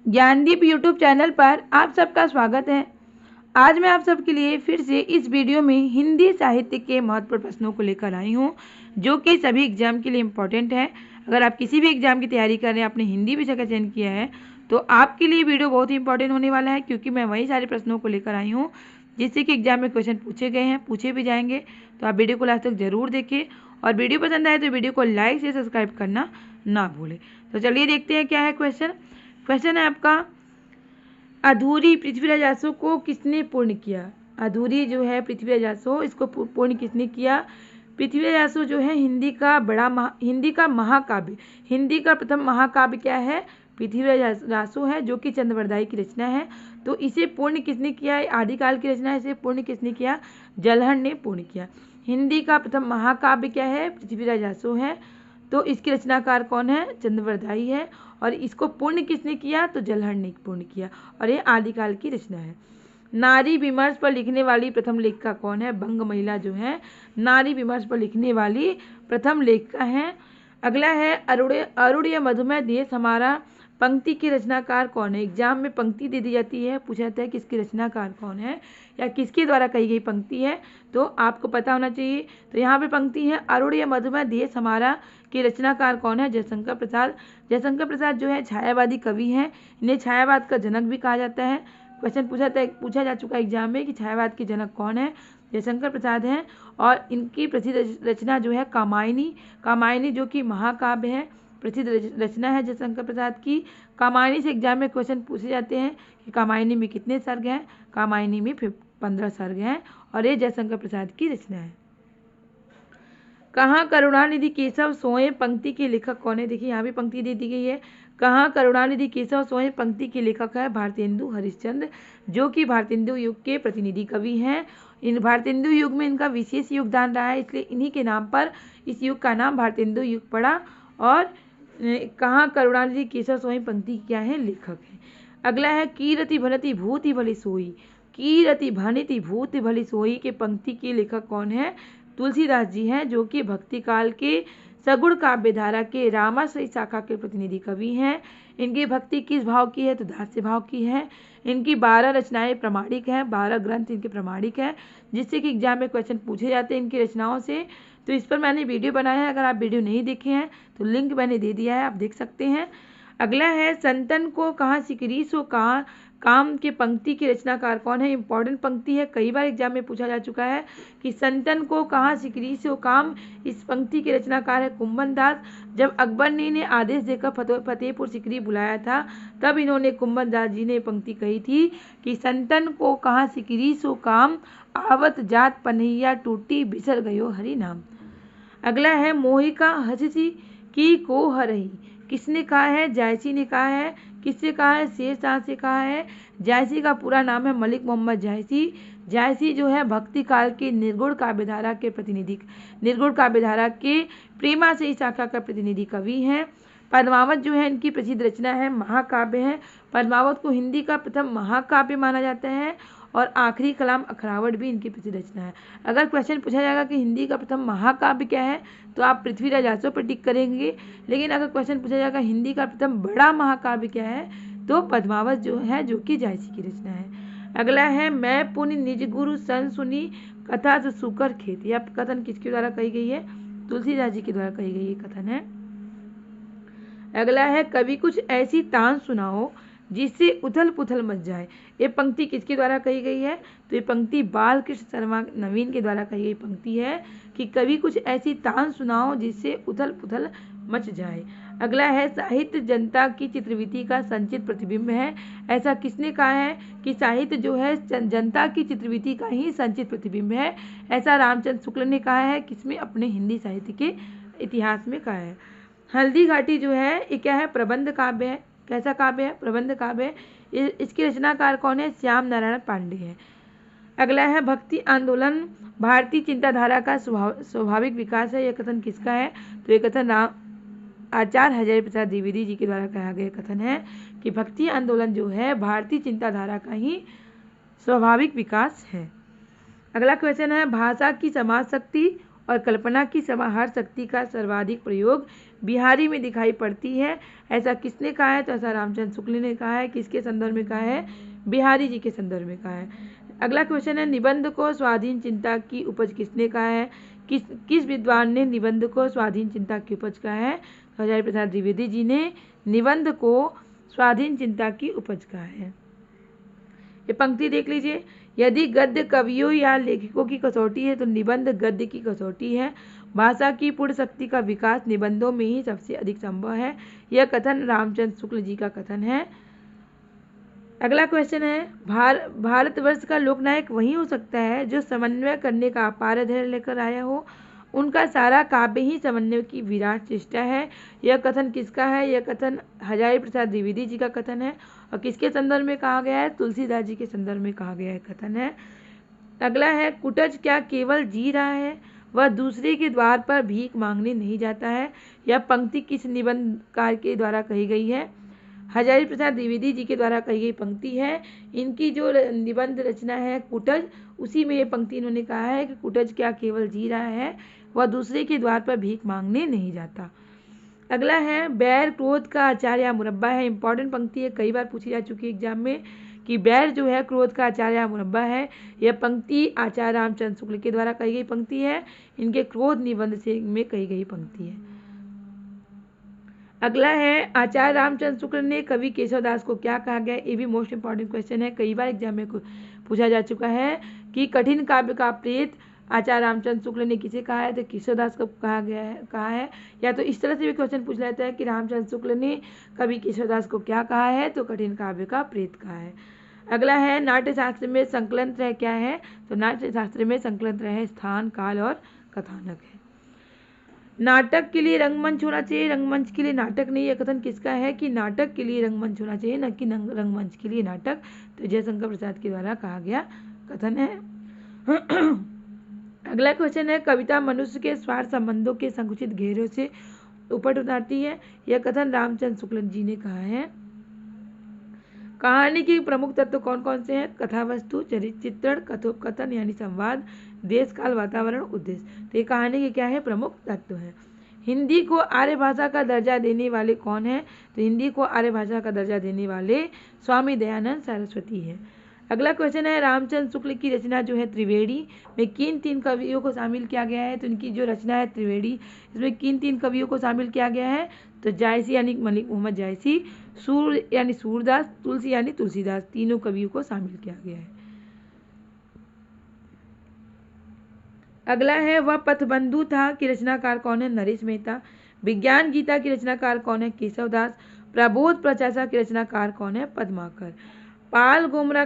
Gyandeep YouTube channel पर आप सबका स्वागत है। आज मैं आप सबके लिए फिर से इस वीडियो में हिंदी साहित्य के महत्वपूर्ण प्रश्नों को लेकर आई हूं, जो कि सभी एग्जाम के लिए इम्पोर्टेंट है। अगर आप किसी भी एग्जाम की तैयारी कर रहे हैं, आपने हिंदी विषय का चयन किया है, तो आपके लिए वीडियो बहुत ही इंपॉर्टेंट होने वाला है, क्योंकि मैं वही सारे प्रश्नों को लेकर आई हूँ जिससे कि एग्जाम में क्वेश्चन पूछे गए हैं, पूछे भी जाएंगे। तो आप वीडियो को लास्ट तक जरूर देखें और वीडियो पसंद आए तो वीडियो को लाइक से सब्सक्राइब करना ना भूलें। तो चलिए देखते हैं क्या है क्वेश्चन है आपका, अधूरी पृथ्वीराज आसो को किसने पूर्ण किया। अधूरी जो है पृथ्वीराज आसो, इसको पूर्ण किसने किया। पृथ्वीराज आसो जो है हिंदी का महाकाव्य, हिंदी का प्रथम महाकाव्य क्या है, पृथ्वीराज आसो है, जो कि चंद्रवरदाई की रचना है। तो इसे पूर्ण किसने किया, आदिकाल की रचना है, इसे पूर्ण किसने किया, जलहर ने पूर्ण किया। हिंदी का प्रथम महाकाव्य क्या है, पृथ्वीराज आसो है। तो इसके रचनाकार कौन है, चंद्रवरदाई है। और इसको पूर्ण किसने किया, तो जलहर ने पूर्ण किया, और ये आदिकाल की रचना है। नारी विमर्श पर लिखने वाली प्रथम लेखिका कौन है, बंग महिला जो है नारी विमर्श पर लिखने वाली प्रथम लेखिका है। अगला है अरुणीय मधुमेह देश हमारा, पंक्ति के रचनाकार कौन है। एग्जाम में पंक्ति दे दी जाती है, पूछा जाता है किसके रचनाकार कौन है या किसके द्वारा कही गई पंक्ति है, तो आपको पता होना चाहिए। तो यहाँ पे पंक्ति है, अरुणीय मधुमेह देश हमारा के रचनाकार कौन है, जयशंकर प्रसाद। जयशंकर प्रसाद जो है छायावादी कवि हैं, इन्हें छायावाद का जनक भी कहा जाता है। क्वेश्चन पूछा जा चुका है एग्जाम में कि छायावाद के जनक कौन है, जयशंकर प्रसाद हैं। और इनकी प्रसिद्ध रचना जो है कामायनी जो कि महाकाव्य है, प्रसिद्ध रचना है जयशंकर प्रसाद की। कामायनी से एग्जाम में क्वेश्चन पूछे जाते हैं कि कामायनी में कितने सर्ग हैं, कामायनी में 15 सर्ग हैं, और ये जयशंकर प्रसाद की रचना है। कहाँ करुणानिधि केशव सोए पंक्ति के लेखक कौन है। देखिए यहाँ भी पंक्ति दे दी गई है, कहाँ करुणानिधि केशव सोए पंक्ति के लेखक है भारतेंदु हरिश्चंद्र, जो कि भारतेंदु युग के प्रतिनिधि कवि हैं। इन भारतेंदु युग में इनका विशेष योगदान रहा है, इसलिए इन्हीं के नाम पर इस युग का नाम भारतेंदु युग पड़ा। और कहाँ करुणानिधि केशव सोए पंक्ति क्या है, लेखक है। अगला है कीरति भनति भूति भली सोई, कीरति भनति भूति भली सोई के पंक्ति के लेखक कौन है, तुलसीदास जी हैं, जो कि भक्ति काल के सगुण काव्य धारा के रामाश्रय शाखा के प्रतिनिधि कवि हैं। इनकी भक्ति किस भाव की है, तो दास्य भाव की है। इनकी 12 रचनाएं प्रमाणिक हैं, 12 ग्रंथ इनके प्रमाणिक हैं, जिससे कि एग्जाम में क्वेश्चन पूछे जाते हैं इनकी रचनाओं से। तो इस पर मैंने वीडियो बनाया है, अगर आप वीडियो नहीं देखे हैं तो लिंक मैंने दे दिया है, आप देख सकते हैं। अगला है संतन को कहाँ सिकरी सो कहाँ काम के पंक्ति के रचनाकार कौन है। इंपॉर्टेंट पंक्ति है, कई बार एग्जाम में पूछा जा चुका है कि संतन को कहाँ सिकरी सो काम, इस पंक्ति के रचनाकार है कुंभन दास। जब अकबर ने आदेश देकर फतेहपुर सिकरी बुलाया था, तब इन्होंने कुंभन दास जी ने पंक्ति कही थी कि संतन को कहाँ सिकरी सो काम, आवत जात पनैया टूटी बिसर गयो हरि नाम। अगला है मोहिका हंसी की को हरही, किसने कहा है, जायसी ने कहा है। किससे कहा है, शेर शाह से कहा है। जायसी का पूरा नाम है मलिक मोहम्मद जायसी। जायसी जो है भक्ति काल के निर्गुण काव्यधारा के प्रतिनिधि, निर्गुण काव्यधारा के प्रेमा से शाखा का प्रतिनिधि कवि हैं। पद्मावत जो है इनकी प्रसिद्ध रचना है, महाकाव्य है। पद्मावत को हिंदी का प्रथम महाकाव्य माना जाता है, और आखिरी कलाम अखरावट भी इनकी प्रसिद्ध रचना है। अगर क्वेश्चन पूछा जाएगा कि हिंदी का प्रथम महाकाव्य क्या है, तो आप पृथ्वीराज आसो पर टिक करेंगे। लेकिन अगर क्वेश्चन पूछा जाएगा हिंदी का प्रथम बड़ा महाकाव्य क्या है, तो पद्मावत जो है, जो कि जायसी की रचना है। अगला है मैं पुनि निज गुरु सन सुनी कथा जो सुकर खेत, यह कथन किसके द्वारा कही गई है, तुलसीदास जी के द्वारा कही गई ये कथन है। अगला है कभी कुछ ऐसी तान सुनाओ जिससे उथल पुथल मच जाए, ये पंक्ति किसके द्वारा कही गई है, तो ये पंक्ति बाल कृष्ण शर्मा नवीन के द्वारा कही गई पंक्ति है कि कभी कुछ ऐसी तान सुनाओ जिससे उथल पुथल मच जाए। अगला है साहित्य जनता की चित्रवृत्ति का संचित प्रतिबिंब है, ऐसा किसने कहा है कि साहित्य जो है जनता की चित्रवृत्ति का ही संचित प्रतिबिंब है, ऐसा रामचंद्र शुक्ल ने कहा है, किसमें, अपने हिंदी साहित्य के इतिहास में कहा है। हल्दी घाटी जो है ये क्या है, प्रबंध काव्य है। कैसा काव्य है, प्रबंध काव्य है। इसके रचनाकार कौन है, श्याम नारायण पांडे हैं। अगला है भक्ति आंदोलन भारतीय चिंताधारा का स्वाभाविक विकास है, यह कथन किसका है, तो ये कथन आचार्य हजारी प्रसाद द्विवेदी जी के द्वारा कहा गया कथन है कि भक्ति आंदोलन जो है भारतीय चिंताधारा का ही स्वाभाविक विकास है। अगला क्वेश्चन है भाषा की समाज शक्ति और कल्पना की समाहार शक्ति का सर्वाधिक प्रयोग बिहारी में दिखाई पड़ती है। ऐसा किसने कहा है? तो ऐसा रामचंद्र शुक्ल ने कहा है। किसके संदर्भ में कहा है? बिहारी जी के संदर्भ में कहा है। अगला क्वेश्चन है, निबंध को स्वाधीन चिंता की उपज किसने कहा है? किस विद्वान ने निबंध को स्वाधीन चिंता की उपज कहा है? तो हजारी प्रसाद द्विवेदी जी ने निबंध को स्वाधीन चिंता की उपज कहा है। ये पंक्ति देख लीजिए, यदि गद्य कवियों या लेखकों की कसौटी है तो निबंध गद्य की कसौटी है। भाषा की पूर्ण शक्ति का विकास निबंधों में ही सबसे अधिक संभव है। यह कथन रामचंद्र शुक्ल जी का कथन है। अगला क्वेश्चन है, भारतवर्ष का लोकनायक वही हो सकता है जो समन्वय करने का अपार धैर्य लेकर आया हो। उनका सारा काव्य ही समन्वय की विराट चेष्टा है। यह कथन किसका है? यह कथन हजारी प्रसाद द्विवेदी जी का कथन है। और किसके संदर्भ में कहा गया है? तुलसीदास जी के संदर्भ में कहा गया है कथन है। अगला है, कुटज क्या केवल जी रहा है? वह दूसरे के द्वार पर भीख मांगने नहीं जाता है। यह पंक्ति किस निबंधकार के द्वारा कही गई है? हजारी प्रसाद द्विवेदी जी के द्वारा कही गई पंक्ति है। इनकी जो निबंध रचना है कुटज, उसी में ये पंक्ति इन्होंने कहा है कि कुटज क्या केवल जी रहा है, वह दूसरे के द्वार पर भीख मांगने नहीं जाता। अगला है, बैर क्रोध का आचार या मुरब्बा है। इंपॉर्टेंट पंक्ति है, कई बार पूछी जा चुकी है एग्जाम में कि बैर जो है क्रोध का आचार या मुरब्बा है। यह पंक्ति आचार्य रामचंद्र शुक्ल के द्वारा कही गई पंक्ति है। इनके क्रोध निबंध से में कही गई पंक्ति है। अगला है, आचार्य रामचंद्र शुक्ल ने कवि केशवदास को क्या कहा गया? ये भी मोस्ट इंपॉर्टेंट क्वेश्चन है, कई बार एग्जाम में पूछा जा चुका है कि कठिन काव्य का प्रेत आचार्य रामचंद्र शुक्ल ने किसे कहा है? तो केशवदास को कहा है। या तो इस तरह से भी क्वेश्चन पूछ लेता है कि रामचंद्र शुक्ल ने कवि केशवदास को क्या कहा है? तो कठिन काव्य का प्रेत कहा है। अगला है, नाट्य शास्त्र में संकलन त्रय क्या है? तो नाट्य शास्त्र में संकलन त्रय है स्थान, काल और कथानक है। नाटक के लिए रंगमंच होना चाहिए, रंगमंच के लिए नाटक नहीं। यह कथन किसका है कि नाटक के लिए रंगमंच होना चाहिए, न कि रंगमंच के लिए नाटक। तो जयशंकर प्रसाद के द्वारा कहा गया कथन है। अगला क्वेश्चन है, कविता मनुष्य के स्वार्थ संबंधों के संकुचित घेरों से उपट उतारती है। यह कथन रामचंद्र शुक्ल जी ने कहा है। कहानी के प्रमुख तत्व कौन कौन से हैं? कथा वस्तु, चरित्र चित्रण, कथोपकथन यानी संवाद, देश काल वातावरण, उद्देश्य। तो ये कहानी के क्या है? प्रमुख तत्व हैं। हिंदी को आर्य भाषा का दर्जा देने वाले कौन हैं? तो हिंदी को आर्य भाषा का दर्जा देने वाले स्वामी दयानंद सरस्वती हैं। अगला क्वेश्चन है, रामचंद्र शुक्ल की रचना जो है त्रिवेणी में किन तीन कवियों को शामिल किया गया है? तो इनकी जो रचना है त्रिवेणी, इसमें किन तीन कवियों को शामिल किया गया है? तो जायसी यानी मलिक मोहम्मद जायसी, सूर यानी सूरदास, तुलसी यानी तुलसीदास, तीनों कवियों को शामिल किया गया है। अगला है, वह पथबंधु था की रचनाकार कौन है? नरेश मेहता। विज्ञान गीता की रचनाकार कौन है? केशवदास। प्रबोध प्रचासा की रचनाकार कौन है? पद्माकर। पाल गोमरा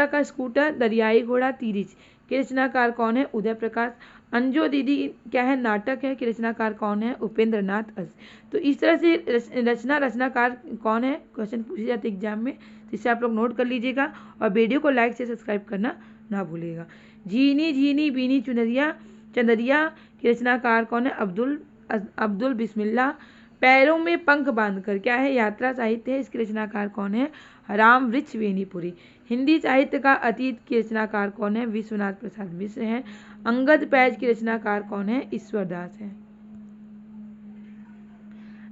का स्कूटर, दरियाई घोड़ा, तीरिच के रचनाकार कौन है? उदय प्रकाश। अंजो दीदी क्या है? नाटक है, कि रचनाकार कौन है? उपेंद्र नाथ अस। तो इस तरह से रचनाकार कौन है क्वेश्चन पूछे जाते एग्जाम में, तो इसे आप लोग नोट कर लीजिएगा और वीडियो को लाइक से सब्सक्राइब करना ना भूलिएगा। झीनी झीनी बीनी चंदरिया की रचनाकार कौन है? अब्दुल बिस्मिल्लाह। पैरों में पंख बांधकर क्या है? यात्रा साहित्य है, इसके रचनाकार कौन है? राम वृक्ष वेणीपुरी। हिंदी साहित्य का अतीत की रचनाकार कौन है? विश्वनाथ प्रसाद मिश्र हैं। अंगद पैज की रचनाकार कौन है? ईश्वरदास है।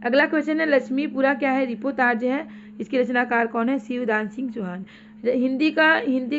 अगला क्वेश्चन है, लक्ष्मीपुरा क्या है? रिपोतार्ज है, इसके रचनाकार कौन है? शिवदान सिंह चौहान। हिंदी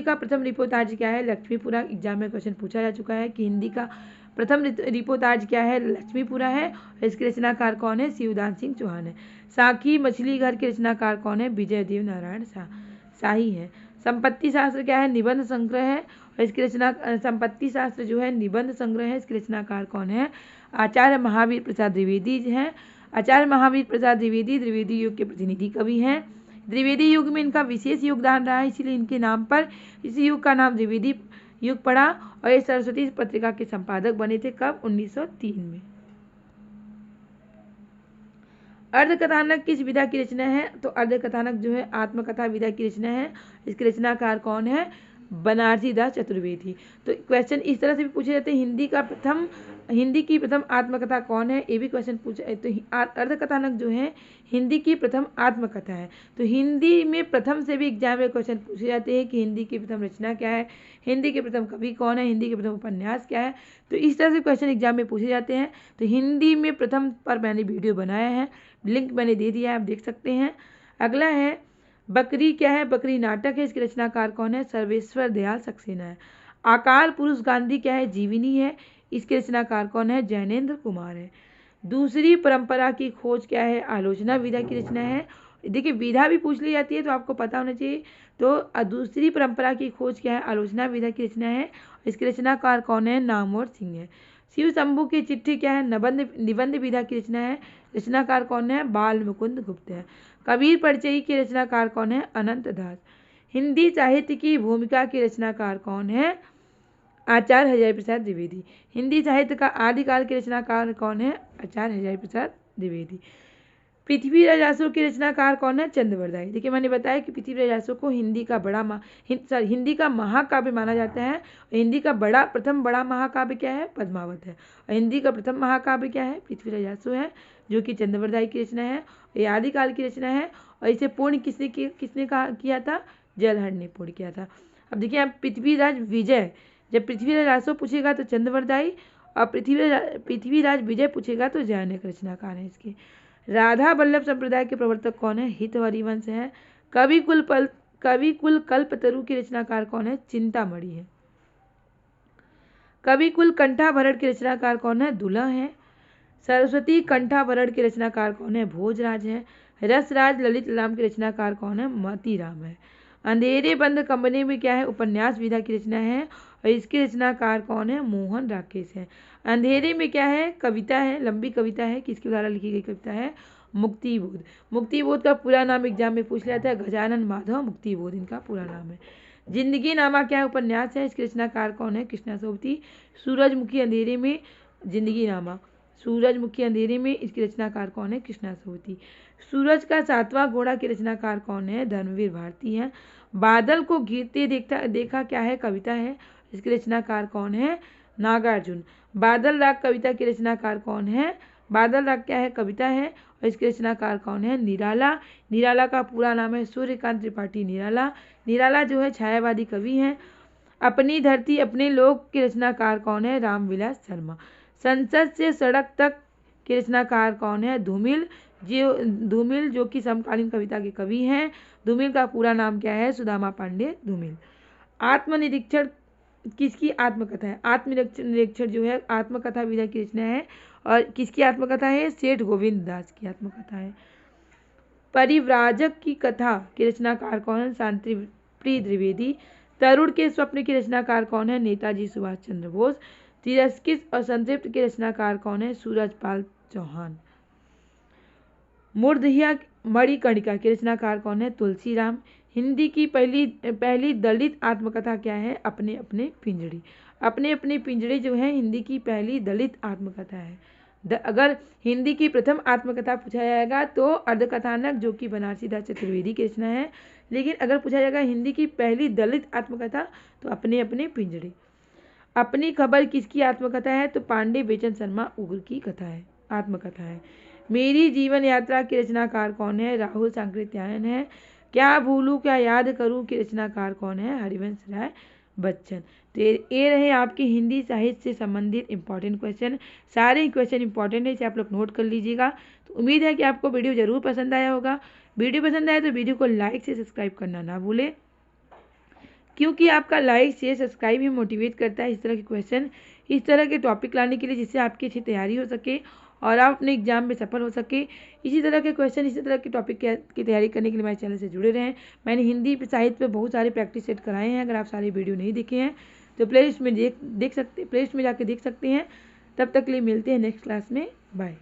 का प्रथम रिपोतार्ज क्या है? लक्ष्मीपुरा। एग्जाम में क्वेश्चन पूछा जा चुका है कि हिंदी का प्रथम रिपोतार्ज क्या है? लक्ष्मीपुरा है, और इसके रचनाकार कौन है? शिवदान सिंह चौहान है। साखी मछली घर के रचनाकार कौन है? विजय देव नारायण शाही है। संपत्ति शास्त्र क्या है? निबंध संग्रह है, और इसकी रचना संपत्ति शास्त्र जो है निबंध संग्रह है, इसके रचनाकार कौन है? आचार्य महावीर प्रसाद द्विवेदी हैं। आचार्य महावीर प्रसाद द्विवेदी युग के प्रतिनिधि कवि हैं। द्विवेदी युग में इनका विशेष योगदान रहा है, इसीलिए इनके नाम पर इस युग का नाम द्विवेदी युग पड़ा, और ये सरस्वती पत्रिका के संपादक बने थे कब? 1903 में। अर्धकथानक किस विधा की रचना है? तो अर्धकथानक जो है आत्मकथा विधा की रचना है, इसके रचनाकार कौन है? बनारसी दास चतुर्वेदी। तो क्वेश्चन इस तरह से भी पूछे जाते हैं, हिंदी की प्रथम आत्मकथा कौन है, ये भी क्वेश्चन पूछा। तो अर्धकथानक जो है हिंदी की प्रथम आत्मकथा है। तो हिंदी में प्रथम से भी एग्जाम में क्वेश्चन पूछे जाते हैं कि हिंदी की प्रथम रचना क्या है, हिंदी के प्रथम कवि कौन है, हिंदी के प्रथम उपन्यास क्या है। तो इस तरह से क्वेश्चन एग्जाम में पूछे जाते हैं। तो हिंदी में प्रथम पर मैंने वीडियो बनाया है, लिंक मैंने दे दिया है, आप देख सकते हैं। अगला है बकरी क्या है, बकरी नाटक है, इसके रचनाकार कौन है, सर्वेश्वर दयाल सक्सेना है। अकाल पुरुष गांधी क्या है, जीवनी है, इसके रचनाकार कौन है, जैनेन्द्र कुमार है। दूसरी परंपरा की खोज क्या है, आलोचना विधा की रचना है। देखिए विधा भी पूछ ली जाती है तो आपको पता होना चाहिए। तो दूसरी परंपरा की खोज क्या है, आलोचना विधा की रचना है, इसके रचनाकार कौन है, नामवर सिंह है। शिव शंभू की चिट्ठी क्या है, निबंध विधा की रचना है, रचनाकार कौन है, बाल मुकुंद गुप्त है। कबीर परिचयी के रचनाकार कौन है, अनंत दास। हिंदी साहित्य की भूमिका के रचनाकार कौन है, आचार्य हजारी प्रसाद द्विवेदी। हिंदी साहित्य का आदिकाल के रचनाकार कौन है, आचार्य हजारी प्रसाद द्विवेदी। पृथ्वीराज आसो के रचनाकार कौन है, चंद्रवरदाई। देखिए मैंने बताया कि पृथ्वीराज आसो को हिंदी का महाकाव्य माना जाता है। हिंदी का प्रथम बड़ा महाकाव्य क्या है, पद्मावत है। और हिंदी का प्रथम महाकाव्य क्या है, पृथ्वीराज आसो है, जो कि चंद्रवरदाई की रचना है। ये आदिकाल की रचना है। और इसे पूर्ण किसने किया था, जलहर ने पूर्ण किया था। अब देखिए आप पृथ्वीराज विजय, जब पृथ्वीराज आसो पूछेगा तो चंद्रवरदाई, और पृथ्वीराज विजय पूछेगा तो जैनिक रचनाकार है इसके। राधा वल्लभ संप्रदाय के प्रवर्तक कौन है, हित हरिवंश है। कवि कुल कल्पतरु की रचनाकार कौन है, चिंतामणि है। कवि कुल कंठाभरण के रचनाकार कौन है, दुल्हा है। सरस्वती कंठाभरण के रचनाकार कौन है, भोजराज है। रसराज ललित राम के रचनाकार कौन है, मोतीराम है। अंधेरे बंद कमरे में क्या है, उपन्यास विधा की रचना है, और इसके रचनाकार कौन है, मोहन राकेश है। अंधेरे में क्या है, कविता है, लंबी कविता है, किसके द्वारा लिखी गई कविता है, मुक्तिबोध। मुक्तिबोध का पूरा नाम एग्जाम में पूछ लिया था, गजानन माधव मुक्तिबोध इनका पूरा नाम है। जिंदगी नामा क्या है, उपन्यास है, इसके रचनाकार कौन है, कृष्णा सोबती। सूरजमुखी अंधेरे में, जिंदगी नामा, सूरजमुखी अंधेरे में, इसकी रचनाकार कौन है, कृष्णा सोबती। सूरज का सातवां घोड़ा के रचनाकार कौन है, धर्मवीर भारती है। बादल को घिरते देखा क्या है, कविता है, इसके रचनाकार कौन है, नागार्जुन। बादल राग कविता के रचनाकार कौन है, बादल राग क्या है, कविता है, और इसके रचनाकार कौन है, निराला। निराला का पूरा नाम है सूर्यकांत त्रिपाठी निराला। निराला जो है छायावादी कवि हैं। अपनी धरती अपने लोग के रचनाकार कौन है, रामविलास शर्मा। संसद से सड़क तक के रचनाकार कौन है, धूमिल। जो कि समकालीन कविता के कवि हैं। धूमिल का पूरा नाम क्या है, सुदामा पांडे धूमिल। आत्मनिरीक्षण किसकी आत्मकथा है, आत्मनिरीक्षण जो है आत्मकथा विधा की रचना है, और किसकी आत्मकथा है, सेठ गोविंद दास की आत्मकथा है। परिव्राजक की कथा के रचनाकार कौन है, शांति प्रिय द्विवेदी। तरुण के स्वप्न की रचनाकार कौन है, नेताजी सुभाष चंद्र बोस। तिरस्कृत और संतृप्त के रचनाकार कौन है, सूरजपाल चौहान। मूर्धया मणिकर्णिका के रचनाकार कौन है, तुलसीराम। हिंदी की पहली दलित आत्मकथा क्या है, अपने अपने पिंजड़े। अपने अपने पिंजड़े जो है हिंदी की पहली दलित आत्मकथा है। अगर हिंदी की प्रथम आत्मकथा पूछा जाएगा तो अर्धकथानक, जो कि बनारसी दास चतुर्वेदी की रचना है। लेकिन अगर पूछा जाएगा हिंदी की पहली दलित आत्मकथा तो अपने अपने पिंजड़े। अपनी खबर किसकी आत्मकथा है, तो पांडे बेचन शर्मा उग्र की कथा है, आत्मकथा है। मेरी जीवन यात्रा के रचनाकार कौन है, राहुल सांकृत्यायन है। क्या भूलूं क्या याद करूं के रचनाकार कौन है, हरिवंश राय बच्चन। तो ये रहे आपके हिंदी साहित्य से संबंधित इंपॉर्टेंट क्वेश्चन। सारे क्वेश्चन इंपॉर्टेंट है, इसे आप लोग नोट कर लीजिएगा। तो उम्मीद है कि आपको वीडियो जरूर पसंद आया होगा। वीडियो पसंद आया तो वीडियो को लाइक से सब्सक्राइब करना ना भूलें, क्योंकि आपका लाइक शेयर सब्सक्राइब ही मोटिवेट करता है इस तरह के क्वेश्चन, इस तरह के टॉपिक लाने के लिए, जिससे आपकी अच्छी तैयारी हो सके और आप अपने एग्जाम में सफल हो सके। इसी तरह के क्वेश्चन, इसी तरह के टॉपिक की तैयारी करने के लिए मेरे चैनल से जुड़े रहें। मैंने हिंदी साहित्य पे बहुत सारे प्रैक्टिस सेट कराए हैं। अगर आप सारे वीडियो नहीं देखे हैं तो प्लेलिस्ट में जाके देख सकते हैं। तब तक के लिए मिलते हैं नेक्स्ट क्लास में। बाय।